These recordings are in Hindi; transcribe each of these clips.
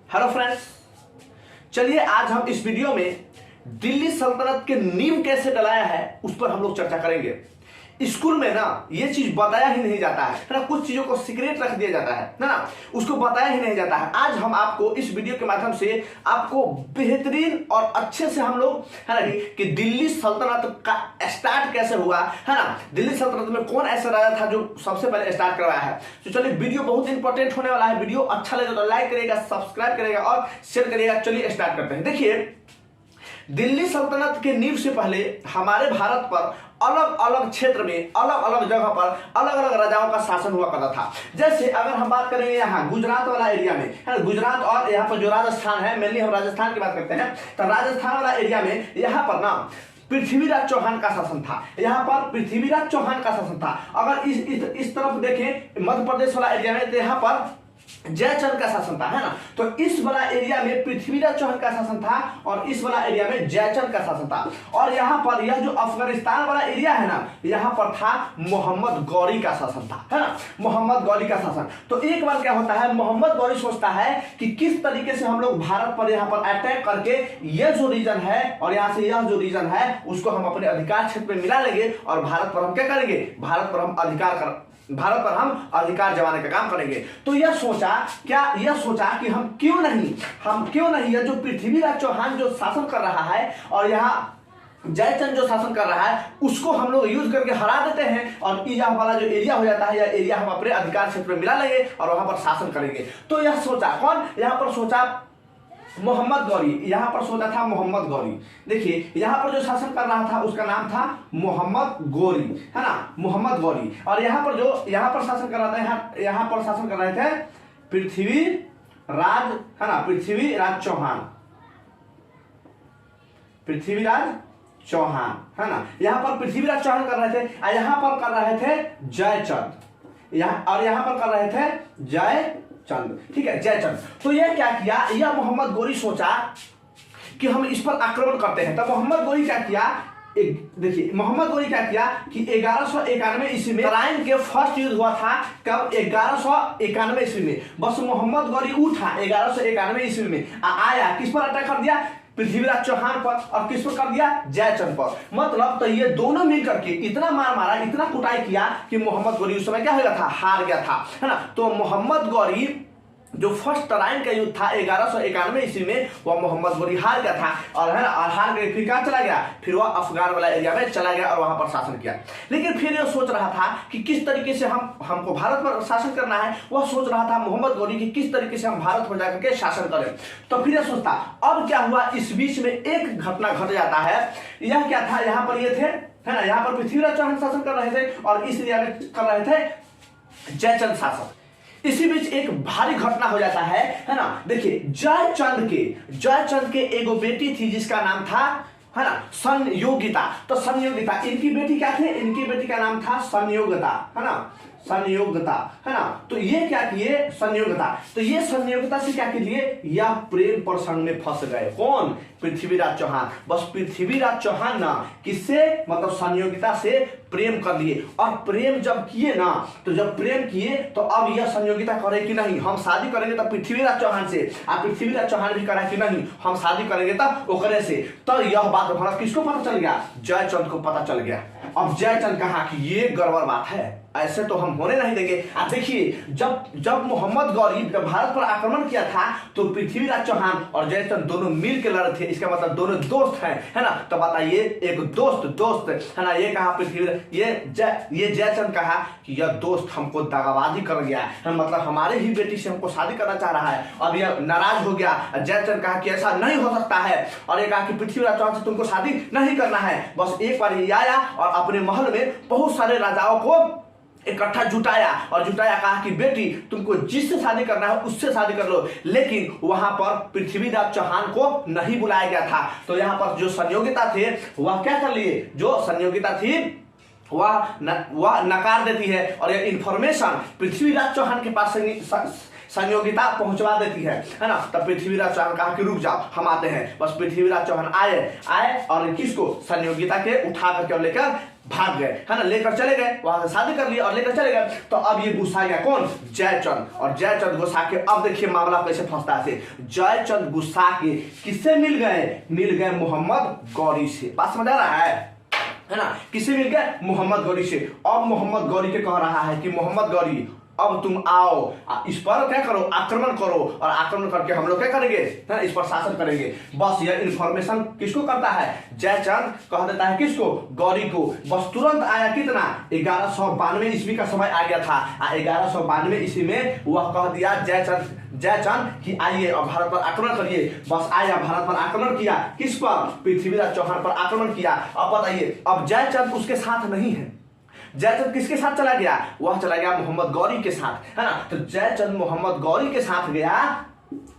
हेलो फ्रेंड्स, चलिए आज हम इस वीडियो में दिल्ली सल्तनत के नींव कैसे डलाया है उस पर हम लोग चर्चा करेंगे। स्कूल में ना ये चीज बताया ही नहीं जाता है ना, कुछ चीजों को सीक्रेट रख दिया जाता है ना, उसको बताया ही नहीं जाता है। आज हम आपको इस वीडियो के माध्यम से आपको बेहतरीन और अच्छे से हम लोग है ना कि दिल्ली सल्तनत का स्टार्ट कैसे हुआ है ना, दिल्ली सल्तनत में कौन ऐसा राजा था जो सबसे पहले स्टार्ट करवाया है। तो चलिए वीडियो बहुत इंपॉर्टेंट होने वाला है। वीडियो अच्छा लगे तो लाइक करिएगा, सब्सक्राइब करिएगा और शेयर करिएगा। चलिए स्टार्ट करते हैं। देखिए, दिल्ली सल्तनत के नींव से पहले हमारे भारत पर अलग अलग क्षेत्र में अलग अलग जगह पर अलग अलग राजाओं का शासन हुआ करता था। जैसे अगर हम बात करेंगे यहाँ गुजरात वाला एरिया में है, गुजरात और यहाँ पर जो राजस्थान है, मेनली हम राजस्थान की बात करते हैं, तो राजस्थान वाला एरिया में यहाँ पर ना पृथ्वीराज चौहान का शासन था। यहाँ पर पृथ्वीराज चौहान का शासन था। अगर इस तरफ देखें मध्य प्रदेश वाला एरिया में, तो यहाँ पर जयचंद का शासन था, है ना। तो इस वाला एरिया में पृथ्वीराज चौहान का शासन था और इस वाला एरिया में जयचंद का शासन था। और यहाँ पर यह जो अफगानिस्तान वाला एरिया है ना, यहाँ पर था मोहम्मद गौरी का शासन था, है ना, मोहम्मद गौरी का शासन। तो एक बार क्या होता है, मोहम्मद गौरी सोचता है कि किस तरीके से हम लोग भारत पर यहाँ पर अटैक करके यह जो रीजन है और यहाँ से यह जो रीजन है उसको हम अपने अधिकार क्षेत्र में मिला लेंगे और भारत पर हम क्या करेंगे, भारत पर हम अधिकार जमाने का काम करेंगे। तो यह सोचा कि हम क्यों नहीं यह जो पृथ्वीराज चौहान जो शासन कर रहा है और यहाँ जयचंद जो शासन कर रहा है उसको हम लोग यूज करके हरा देते हैं और यह वाला जो एरिया हो जाता है, यह एरिया हम अपने अधिकार क्षेत्र में मिला लेंगे और वहां पर शासन करेंगे। तो यह सोचा कौन, यहाँ पर सोचा मोहम्मद गौरी। यहाँ पर सोचा था मोहम्मद गौरी। देखिए, यहाँ पर जो शासन कर रहा था उसका नाम था मोहम्मद गौरी, है ना, मोहम्मद गौरी। और यहाँ पर शासन कर रहा था, यहाँ पर शासन कर रहे थे पृथ्वीराज, है ना, पृथ्वीराज चौहान, है ना। यहाँ पर पृथ्वीराज चौहान कर रहे थे और यहाँ पर कर रहे थे जयचंद, यहाँ पर कर रहे थे जयचंद, ठीक है, जयचंद। तो यह क्या किया, यह मोहम्मद गौरी सोचा कि हम इस पर आक्रमण करते हैं। तब मोहम्मद गौरी क्या किया, देखिए मोहम्मद गौरी क्या किया कि 1191 ईस्वी में तराइन के फर्स्ट युद्ध हुआ था। कब, 1191 ईस्वी में। बस मोहम्मद गौरी उठा 1191 ईस्वी में, आया, किस पर अटैक कर दिया, पृथ्वीराज चौहान पर, और किस पर कर दिया, जयचंद पर। मतलब तो ये दोनों मिल करके इतना मार मारा, इतना कुटाई किया कि मोहम्मद गौरी उस समय क्या हो गया था, हार गया था, है ना। तो मोहम्मद गौरी जो फर्स्ट तराइन का युद्ध था 1191 ईस्वी में, वह मोहम्मद गौरी हार गया था और है ना, और हार गए, फिर कहाँ चला गया, फिर वह अफगान वाला एरिया में चला गया और वहां पर शासन किया। लेकिन फिर यह सोच रहा था कि किस तरीके से हमको भारत पर शासन करना है। वह सोच रहा था मोहम्मद गौरी कि किस तरीके से हम भारत पर जाकर के शासन करें। तो फिर यह सोचता, अब क्या हुआ, इस बीच में एक घटना घट जाता है। यह क्या था, यहाँ पर ये थे, है ना, यहाँ पर पृथ्वीराज चौहान शासन कर रहे थे और इस एरिया में कर रहे थे जयचंद शासन। इसी बीच एक भारी घटना हो जाता है ना। देखिए, जयचंद के एगो बेटी थी जिसका नाम था, है ना, संयोगिता। तो संयोगिता, इनकी बेटी क्या थे, इनकी बेटी का नाम था संयोगिता, है ना, संयोगिता, है ना। तो ये क्या किए, संयोगिता, तो ये संयोगिता से क्या किए, यह प्रेम प्रसंग में फंस गए। कौन, पृथ्वीराज चौहान। बस पृथ्वीराज चौहान ना किससे, मतलब संयोगिता से प्रेम कर लिए। और प्रेम जब किए ना, तो जब प्रेम किए तो अब यह संयोगिता करे कि नहीं हम शादी करेंगे तब पृथ्वीराज चौहान से, और पृथ्वीराज चौहान भी करा कि नहीं हम शादी करेंगे तब ओकरे से। तो यह बात भारत किसको पता चल गया, जयचंद को पता चल गया। अब जयचंद कहा कि ये गड़बड़ बात है, ऐसे तो हम होने नहीं देंगे। आप देखिए, जब मोहम्मद गौरी जब भारत पर आक्रमण किया था तो पृथ्वीराज चौहान और जयचंद दोनों मिल के लड़े थे। इसका मतलब दोनों दोस्त हैं, है ना। तो बताइए, एक दोस्त है ना, ये कहा पृथ्वीराज, ये जयचंद कहा कि यह दोस्त हमको दगाबाजी कर गया है, मतलब हमारे ही बेटी से हमको शादी करना चाह रहा है। अब यह नाराज हो गया। जयचंद कहा कि ऐसा नहीं हो सकता है और ये कहा कि पृथ्वीराज चौहान से तुमको शादी नहीं करना है। बस एक बार ये आया और अपने महल में बहुत सारे राजाओं को इकट्ठा जुटाया कहा कि बेटी तुमको जिससे शादी करना है उससे शादी कर लो। लेकिन वहां पर पृथ्वीराज चौहान को नहीं बुलाया गया था। तो यहाँ पर जो संयोगिता थे वह क्या कर लिए, जो संयोगिता थी वह नकार देती है और यह इंफॉर्मेशन पृथ्वीराज चौहान के पास संयोगिता पहुंचवा देती है ना। तब पृथ्वीराज चौहान कहा कि रुक जाओ हम आते हैं। बस पृथ्वीराज चौहान आए और किसको, संयोगिता के उठा करके लेकर भाग गए, है ना, लेकर चले गए, वहां से शादी कर ली और लेकर चले गए। तो अब ये गुस्सा गया कौन, जयचंद, और जयचंद गुस्सा के अब देखिए मामला कैसे फंसता है। जयचंद गुस्सा के किससे मिल गए मोहम्मद गौरी से। बात समझ आ रहा है ना, किससे मिल गए, मोहम्मद गौरी से। अब मोहम्मद गौरी के कह रहा है कि मोहम्मद गौरी अब तुम आओ, इस पर क्या करो, आक्रमण करो, और आक्रमण करके हम लोग क्या करेंगे, है इस पर शासन करेंगे। बस यह इंफॉर्मेशन किसको करता है, जयचंद कह देता है किसको, गौरी को। बस तुरंत आया कितना, 1192 ईस्वी का समय आ गया था। 1192 ईस्वी में वह कह दिया जयचंद कि आइए अब भारत पर आक्रमण करिए। बस आया, भारत पर आक्रमण किया, किस पर, पृथ्वीराज चौहान पर आक्रमण किया। अब बताइए, अब जयचंद उसके साथ नहीं है, जयचंद किसके साथ चला गया, वह चला गया मोहम्मद गौरी के साथ, है ना। तो जयचंद मोहम्मद गौरी के साथ गया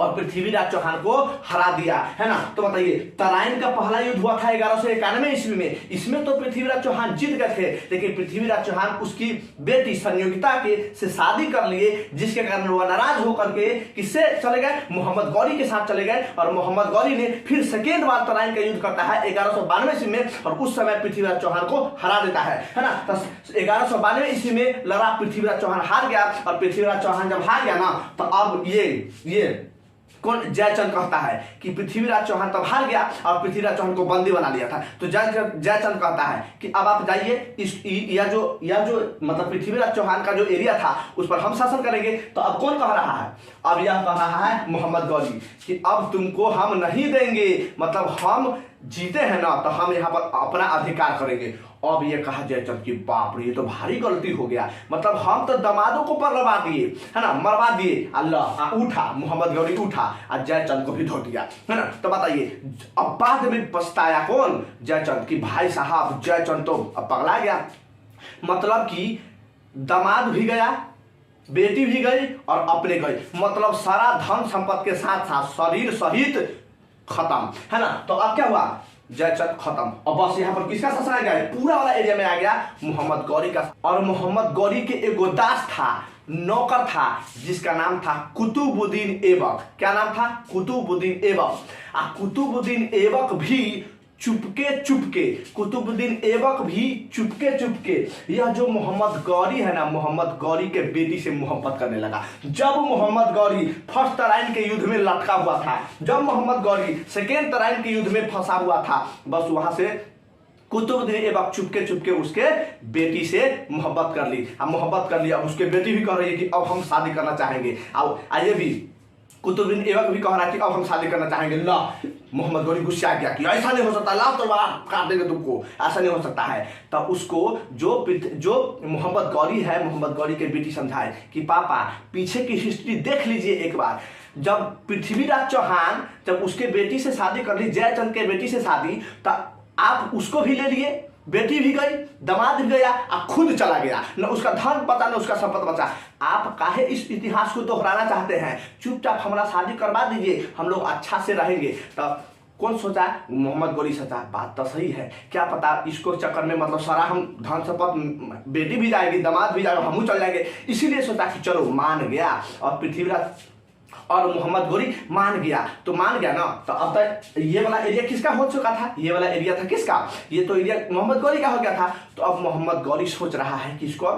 और पृथ्वीराज चौहान को हरा दिया, है ना। तो बताइए, तराइन का पहला युद्ध हुआ था 1191 ईस्वी में। इसमें तो पृथ्वीराज चौहान जीत गए थे, लेकिन पृथ्वीराज चौहान उसकी बेटी संयोगिता के से शादी कर लिए, जिसके कारण वह नाराज होकर के किससे चले गए, मोहम्मद गौरी के साथ चले गए। और मोहम्मद गौरी ने फिर सेकेंड बार तराइन का युद्ध करता है 1192 ईस्वी में, और उस समय पृथ्वीराज चौहान को हरा देता है ना। तो 1192 ईस्वी में लड़ा, पृथ्वीराज चौहान हार गया, और पृथ्वीराज चौहान जब हार गया ना, तो अब ये कौन, जयचंद कहता है कि पृथ्वीराज चौहान तब हार गया और पृथ्वीराज चौहान को बंदी बना लिया था। तो जयचंद कहता है कि अब आप जाइए, इस यह जो मतलब पृथ्वीराज चौहान का जो एरिया था उस पर हम शासन करेंगे। तो अब कौन कह रहा है, अब यह कह रहा है मोहम्मद गौरी कि अब तुमको हम नहीं देंगे, मतलब हम जीते हैं ना, तो हम यहाँ पर अपना अधिकार करेंगे। अब ये कहा जयचंद की बाप रे, ये तो भारी गलती हो गया, मतलब हम तो दामादों को परवा दिए, है ना, मरवा दिए। अल्लाह उठा, मोहम्मद गौरी उठा और जयचंद को भी धो दिया, है ना। तो बताइए, अब बाद में पछताया कौन, जयचंद की भाई साहब जयचंद तो अब पगला गया, मतलब कि दामाद भी गया, बेटी भी गई और अपने गई, मतलब सारा धन संपत्ति के साथ साथ शरीर सहित खत्म, है ना। तो अब क्या हुआ, जयचंद खत्म, और बस यहाँ पर किसका शासन आ गया, पूरा वाला एरिया में आ गया मोहम्मद गौरी का। और मोहम्मद गौरी के एक दास था, नौकर था, जिसका नाम था कुतुबुद्दीन ऐबक। क्या नाम था, कुतुबुद्दीन ऐबक। कुतुबुद्दीन ऐबक भी कुतुबुद्दीन ऐबक भी चुपके यह जो मोहम्मद गौरी है ना, मोहम्मद गौरी के बेटी से मोहब्बत करने लगा। जब मोहम्मद गौरी फर्स्ट तराइन के युद्ध में लटका हुआ था, जब मोहम्मद गौरी सेकेंड तराइन के युद्ध में फंसा हुआ था, बस वहां से कुतुबुद्दीन ऐबक चुपके उसके बेटी से मोहब्बत कर ली। अब मोहब्बत कर लिया, अब उसके बेटी भी कह रही है कि अब हम शादी करना चाहेंगे। अब आइए भी कुतुबुद्दीन ऐबक भी कह रहा है कि अब हम शादी करना चाहेंगे। ला, मोहम्मद गौरी गुस्सा गया कि ऐसा नहीं हो सकता, ला तो काट देंगे तुमको, ऐसा नहीं हो सकता है। तब उसको जो मोहम्मद गौरी है, मोहम्मद गौरी के बेटी समझाए कि पापा पीछे की हिस्ट्री देख लीजिए एक बार। जब पृथ्वीराज चौहान जब उसके बेटी से शादी कर ली, जयचंद के बेटी से शादी, तब आप उसको भी ले लिए, बेटी भी गई, दामाद भी गया, आप खुद चला गया, न उसका धन बचा न उसका संपत्ति बचा। आप काहे इस इतिहास को दोहराना चाहते हैं, चुपचाप हमारा शादी करवा दीजिए, हम लोग अच्छा से रहेंगे। तब कौन सोचा, मोहम्मद गौरी सोचा बात तो सही है, क्या पता इसको चक्कर में मतलब सारा हम धन संपत्ति, बेटी भी जाएगी, दामाद भी जाएगा, हम चल जाएंगे। इसीलिए सोचा कि चलो मान गया, और पृथ्वीराज और मोहम्मद गौरी मान गया। तो मान गया ना, तो अब तक ये वाला एरिया किसका हो चुका था, ये वाला एरिया था किसका, ये तो एरिया मोहम्मद गौरी का हो गया था। तो अब मोहम्मद गौरी सोच रहा है कि इसको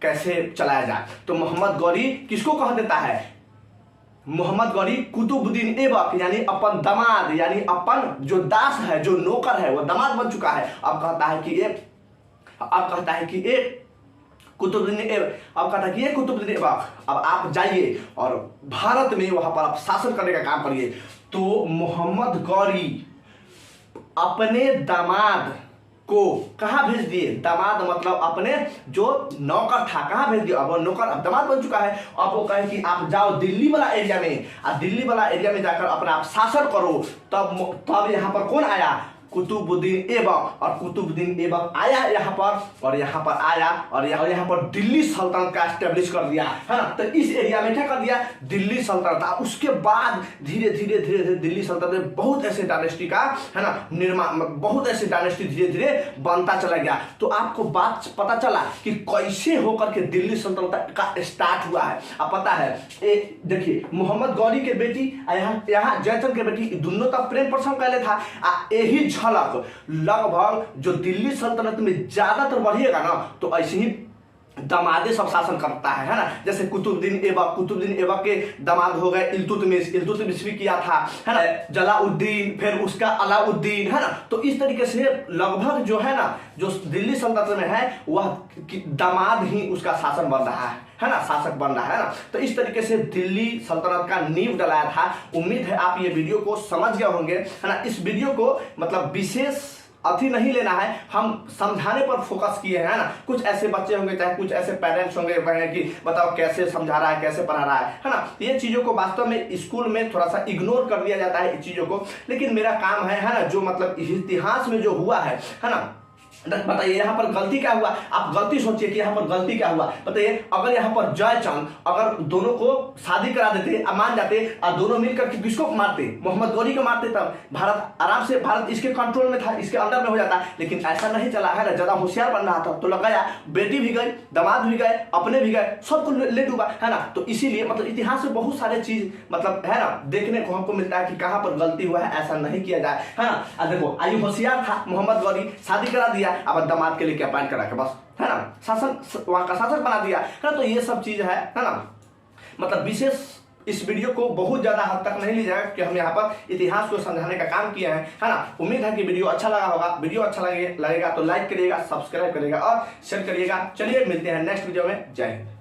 कैसे चलाया जाए। तो मोहम्मद गौरी किसको कह देता है, मोहम्मद गौरी कुतुबुद्दीन ऐबक यानी अपन दामाद, यानी अपन जो दास है, जो नौकर है, वो दामाद बन चुका है। अब कहता है कि ये कुतुबुद्दीन ऐबक, अब कहता है कि ये कुतुबुद्दीन ऐबक, अब आप जाइए और भारत में वहां पर आप शासन करने का काम करिए। तो मोहम्मद गौरी अपने दामाद को कहाँ भेज दिए, दामाद मतलब अपने जो नौकर था कहाँ भेज दिया, अब वो नौकर अब दामाद बन चुका है। अब वो कहे कि आप जाओ दिल्ली वाला एरिया में, और दिल्ली वाला एरिया में जाकर अपना आप शासन करो। तब यहाँ पर कौन आया, कुतुबुद्दीन ऐबक। और कुतुबुद्दीन ऐबक आया यहाँ पर, और यहाँ पर आया और यहाँ पर दिल्ली सल्तनत का एस्टेब्लिश कर दिया, है ना। तो इस एरिया में क्या कर दिया, दिल्ली सल्तनत। उसके बाद धीरे धीरे दिल्ली सल्तनत में बहुत ऐसे डायनेस्टी का, है ना, निर्माण, बहुत ऐसे डायनेस्टी धीरे धीरे बनता चला गया। तो आपको बात पता चला कि कैसे होकर के दिल्ली सल्तनत का स्टार्ट हुआ है। अब पता है, देखिए मोहम्मद गौरी के बेटी यहाँ जयचंद के बेटी, दोनों का प्रेम प्रसंग पहले था। यही झलक लगभग जो दिल्ली सल्तनत में ज्यादातर बढ़िएगा ना, तो ऐसे ही दमादे सब शासन करता है ना। जैसे कुतुबुद्दीन ऐबक के दामाद हो गए इल्तुतमिश भी किया था, है ना, जलाउद्दीन, फिर उसका अलाउद्दीन, है ना। तो इस तरीके से लगभग जो है ना, जो दिल्ली सल्तनत में है वह दामाद ही उसका शासन बन रहा है ना, शासक बन रहा है ना। तो इस तरीके से दिल्ली सल्तनत का नींव डलाया था। उम्मीद है आप ये वीडियो को समझ गए होंगे, है ना। इस वीडियो को मतलब विशेष अति नहीं लेना है, हम समझाने पर फोकस किए हैं ना। कुछ ऐसे बच्चे होंगे, चाहे कुछ ऐसे पेरेंट्स होंगे, कहेंगे कि बताओ कैसे समझा रहा है, कैसे पढ़ा रहा है ना। ये चीजों को वास्तव में स्कूल में थोड़ा सा इग्नोर कर दिया जाता है इन चीजों को, लेकिन मेरा काम है ना, जो मतलब इतिहास में जो हुआ है ना। बताइए यहाँ पर गलती क्या हुआ, आप गलती सोचिए कि यहाँ पर गलती क्या हुआ। बताइए अगर यहाँ पर जयचंद अगर दोनों को शादी करा देते, मान जाते और दोनों मिलकर किसको मारते, मोहम्मद गौरी को मारते, तब भारत आराम से, भारत इसके कंट्रोल में था, इसके अंडर में हो जाता। लेकिन ऐसा नहीं चला है ना, ज्यादा होशियार बन रहा था तो लगाया, बेटी भी गई, दामाद भी गए, अपने भी गए, सबको ले डूबा, है ना। तो इसीलिए मतलब इतिहास में बहुत सारे चीज मतलब है ना देखने को हमको मिलता है कि कहाँ पर गलती हुआ है, ऐसा नहीं किया जाए, है ना। देखो आयु होशियार था, मोहम्मद गौरी शादी करा दिया, अब दामाद के लिए क्या अपॉइंट करा के बस, है ना, शासन वहां का शासक बना दिया, है ना। तो ये सब चीज है ना। मतलब विशेष इस वीडियो को बहुत ज्यादा हद तक नहीं ली जाएगा कि हम यहाँ पर इतिहास को समझाने का काम किया है ना। उम्मीद है कि वीडियो अच्छा लगा होगा। वीडियो अच्छा लगेगा तो लाइक करिएगा, सब्सक्राइब करिएगा और शेयर करिएगा। चलिए मिलते हैं नेक्स्ट वीडियो में। जय हिंद।